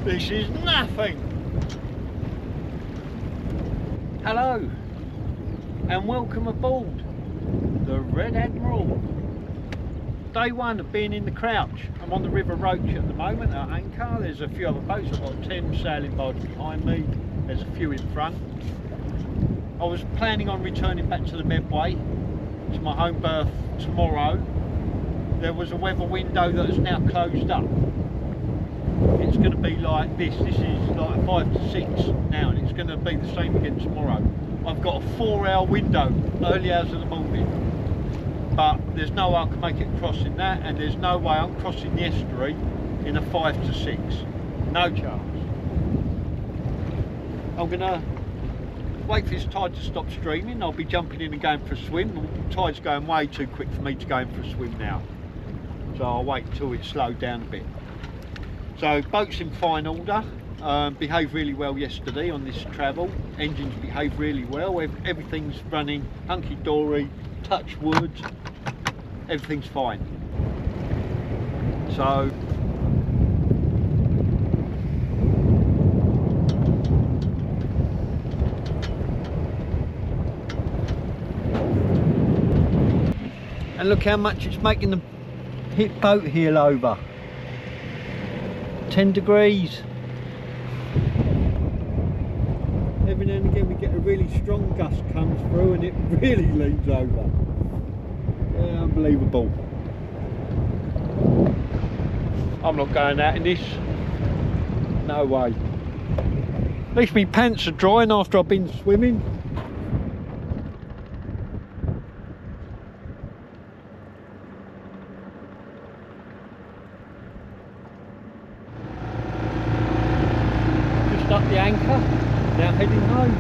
This is nothing. Hello and welcome aboard the Red Admiral. Day one of being in the Crouch. I'm on the River Roach at the moment at anchor. There's a few other boats. I've got 10 sailing barges behind me. There's a few in front. I was planning on returning back to the Medway, to my home berth tomorrow. There was a weather window that has now closed up. It's going to be like this. This is like 5 to 6 now, and it's going to be the same again tomorrow. I've got a 4-hour window, early hours of the morning, but there's no way I can make it crossing that, and there's no way I'm crossing the estuary in a 5 to 6. No chance. I'm going to wait for this tide to stop streaming. I'll be jumping in and going for a swim. The tide's going way too quick for me to go in for a swim now, so I'll wait until it's slowed down a bit. So boat's in fine order, behaved really well yesterday on this travel. Engines behaved really well, everything's running hunky-dory, touch wood, everything's fine. So and look how much it's making the hit boat heel over. 10 degrees. Every now and again we get a really strong gust comes through and it really leans over. Yeah, unbelievable. I'm not going out in this. No way. At least my pants are drying after I've been swimming. Up the anchor, now heading home.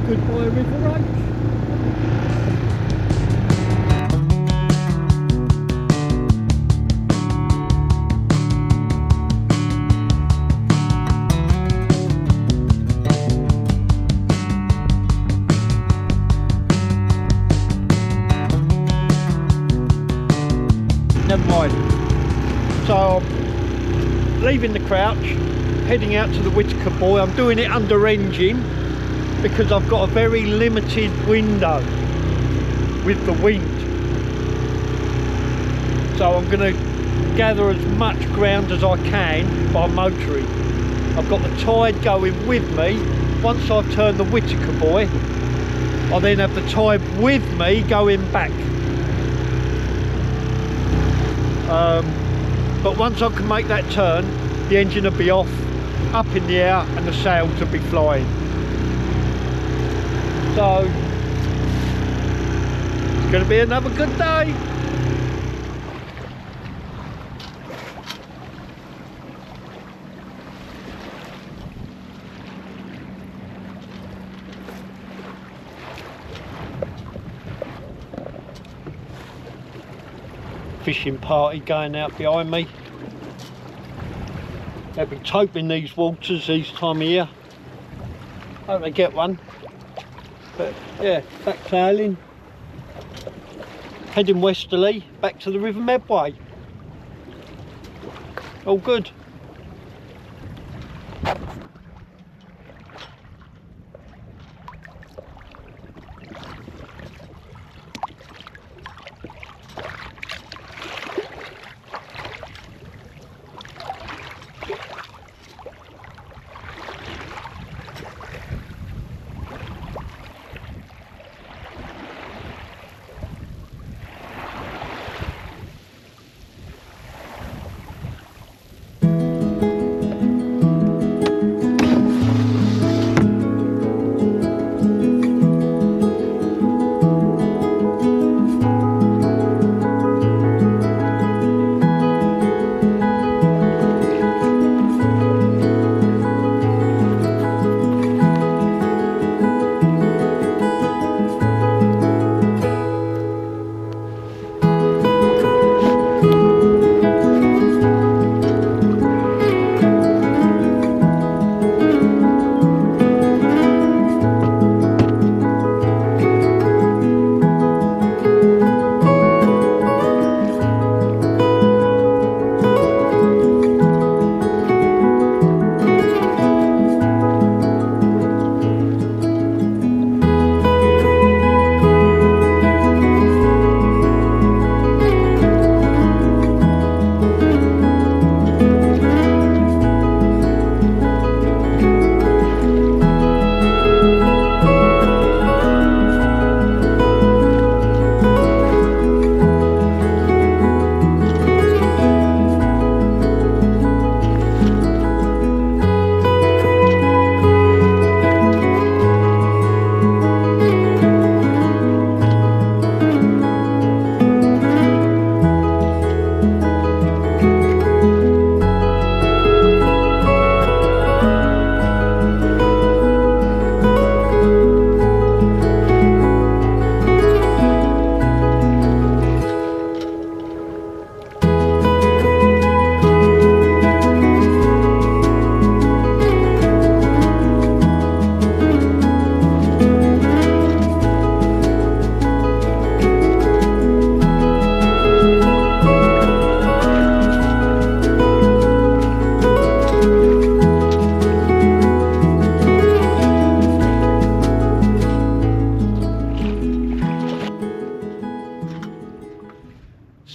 Goodbye River Roach. Never mind. So leaving the Crouch, heading out to the Whittaker Buoy. I'm doing it under engine because I've got a very limited window with the wind. So I'm going to gather as much ground as I can by motoring. I've got the tide going with me. Once I've turned the Whittaker Buoy, I then have the tide with me going back. But once I can make that turn, the engine will be off, up in the air, and the sails will be flying. So it's going to be another good day. Fishing party going out behind me. They'll be toping these waters this time of year. Hope they get one. But yeah, back sailing. Heading westerly, back to the River Medway. All good.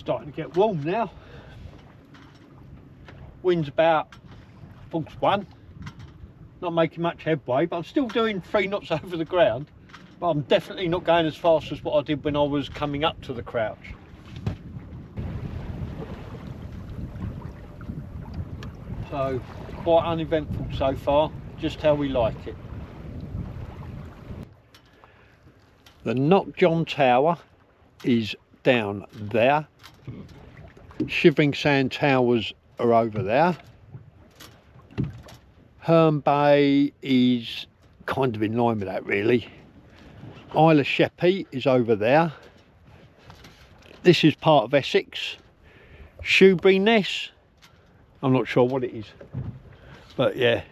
starting to get warm now. Wind's about force 1. Not making much headway, but I'm still doing 3 knots over the ground. But I'm definitely not going as fast as what I did when I was coming up to the crouch. So quite uneventful so far, just how we like it. The Knock John Tower is down there. Shivering Sand Towers are over there. Herne Bay is kind of in line with that really. Isle of Sheppey is over there. This is part of Essex. Shoebury Ness, I'm not sure what it is, but yeah,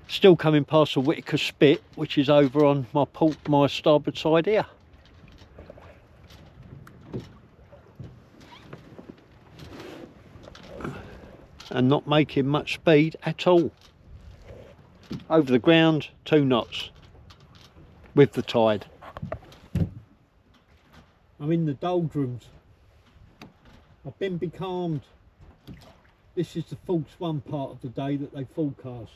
still coming past the Whitaker Spit, which is over on my starboard side here. And not making much speed at all. Over the ground, 2 knots with the tide. I'm in the doldrums. I've been becalmed. This is the false 1 part of the day that they forecast.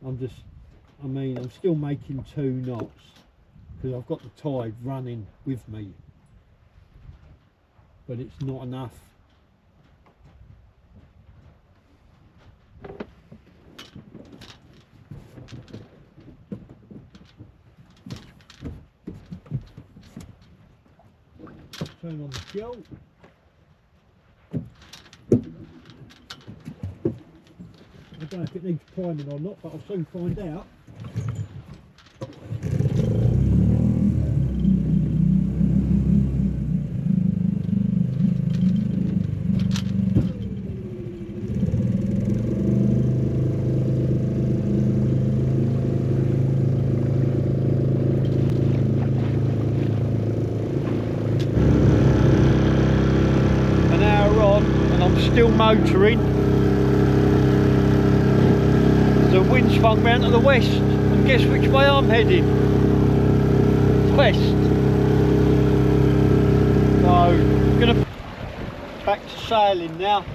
I'm still making 2 knots because I've got the tide running with me, but it's not enough. Turn on the fuel. I don't know if it needs priming or not, but I'll soon find out. An hour on and I'm still motoring. The wind swung round to the west, and guess which way I'm heading? West. So, gonna back to sailing now.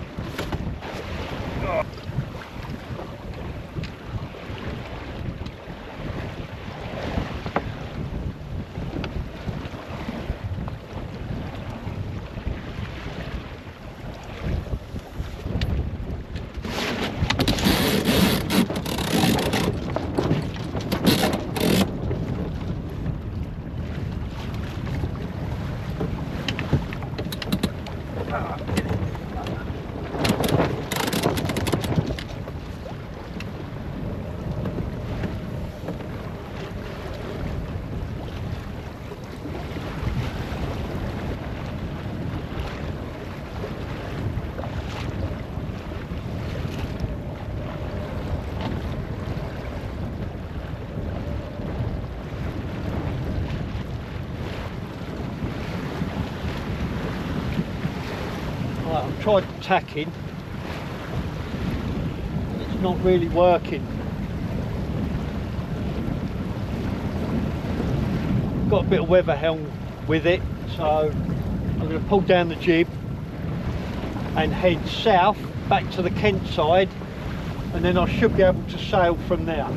I've tried tacking, it's not really working. Got a bit of weather helm with it, so I'm going to pull down the jib and head south back to the Kent side, and then I should be able to sail from there.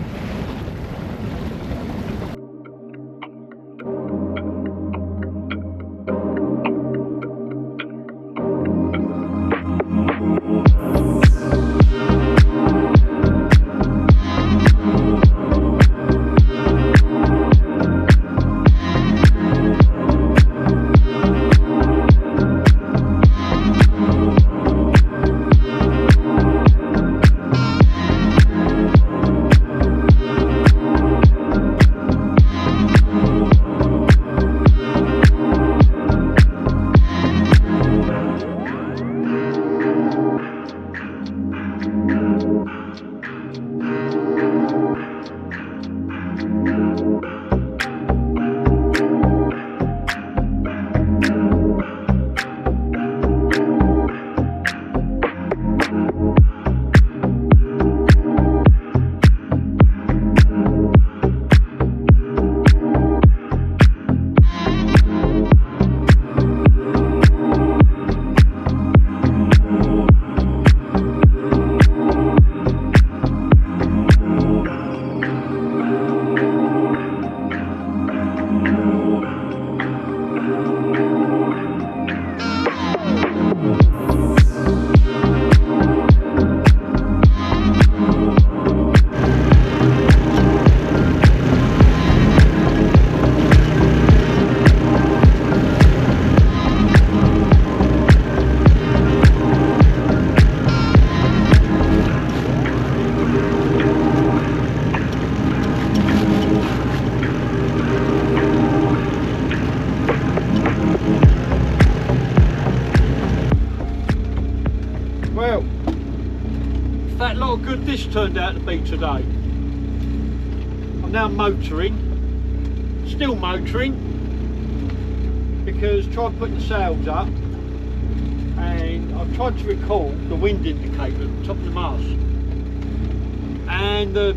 this turned out to be today. I'm now motoring, still motoring, because tried putting the sails up and I've tried to record the wind indicator at the top of the mast, and the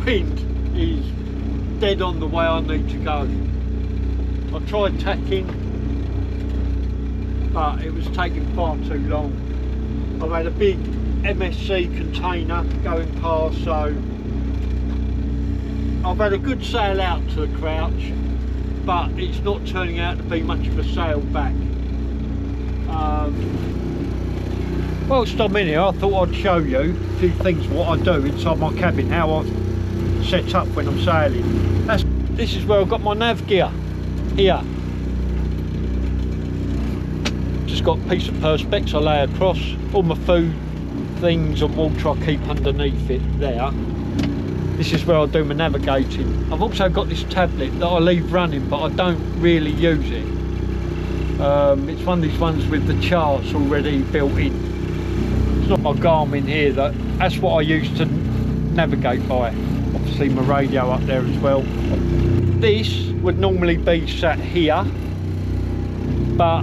wind is dead on the way I need to go. I tried tacking, but it was taking far too long. I've had a big MSC container going past, so I've had a good sail out to the crouch, but it's not turning out to be much of a sail back. Whilst I'm in here, I thought I'd show you a few things what I do inside my cabin, how I set up when I'm sailing. This is where I've got my nav gear. Here, just got a piece of perspex I lay across. All my food, things and water I keep underneath it there. This is where I do my navigating. I've also got this tablet that I leave running, but I don't really use it. It's one of these ones with the charts already built in. It's not my Garmin here, that's what I use to navigate by. Obviously my radio up there as well. This would normally be sat here, but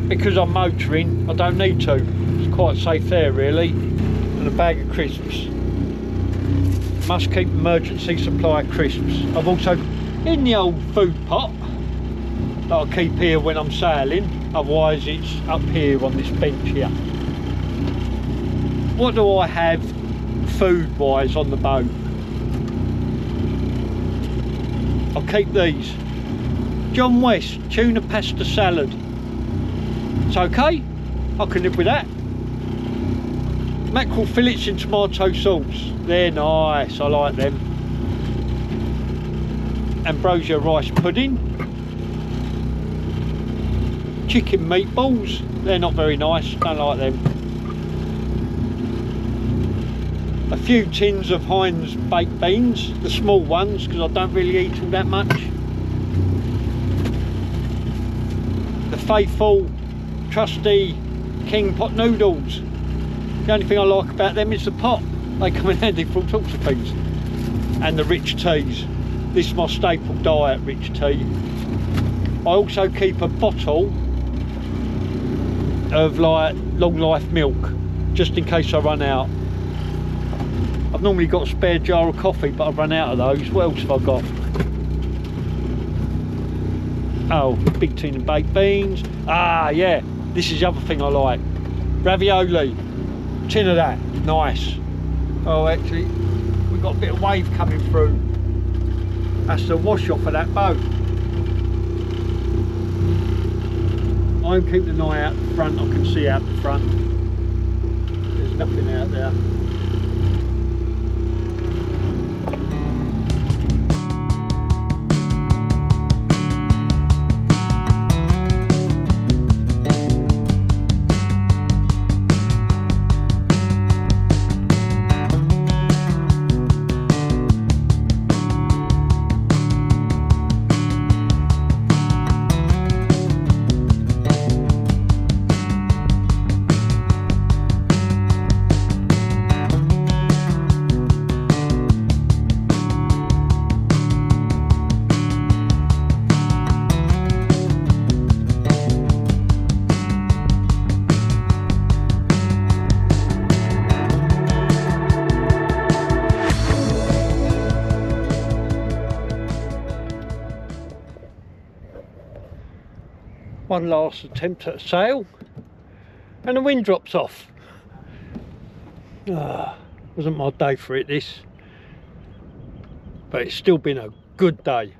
because I'm motoring I don't need to. It's quite safe there really. And a bag of crisps. Must keep emergency supply of crisps. I've also in the old food pot that I keep here when I'm sailing, otherwise it's up here on this bench here. What do I have food wise on the boat? I'll keep these. John West tuna pasta salad. It's okay, I can live with that. Mackerel fillets in tomato sauce. They're nice, I like them. Ambrosia rice pudding. Chicken meatballs. They're not very nice, don't like them. A few tins of Heinz baked beans, the small ones, because I don't really eat all that much. The faithful, trusty King pot noodles. The only thing I like about them is the pot. They come in handy for all sorts of things. And the rich teas. This is my staple diet, rich tea. I also keep a bottle of like long life milk, just in case I run out. I've normally got a spare jar of coffee, but I've run out of those. What else have I got? Oh, big tin of baked beans. Ah, yeah, this is the other thing I like. Ravioli, tin of that, nice. Oh, actually, we've got a bit of wave coming through. That's the wash off of that boat. I'm keeping an eye out the front, I can see out the front. There's nothing out there. One last attempt at a sail and the wind drops off. Wasn't my day for it, this, but it's still been a good day.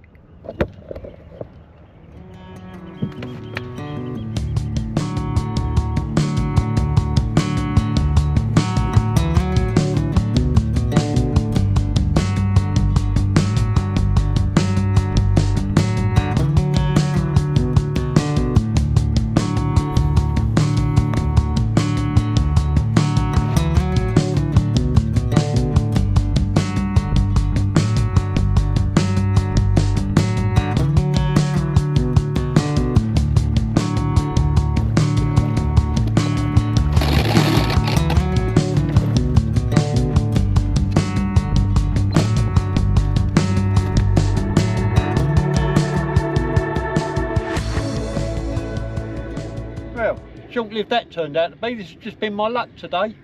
short-lived that turned out to be. This has just been my luck today.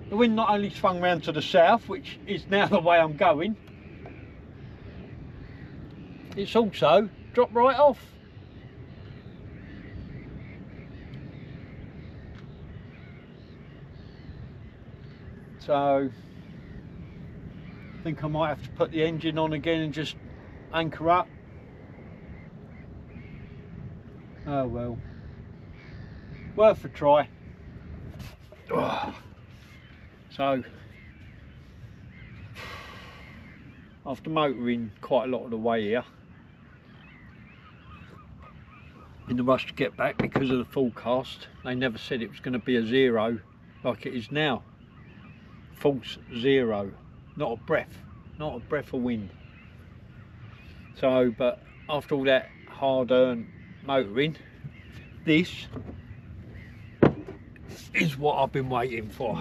The wind not only swung round to the south, which is now the way I'm going, it's also dropped right off. So I think I might have to put the engine on again and just anchor up. Oh well, worth a try. So after motoring quite a lot of the way here, in the rush to get back because of the forecast, they never said it was going to be a 0 like it is now. False 0, not a breath of wind. So, but after all that hard-earned motoring, this is what I've been waiting for.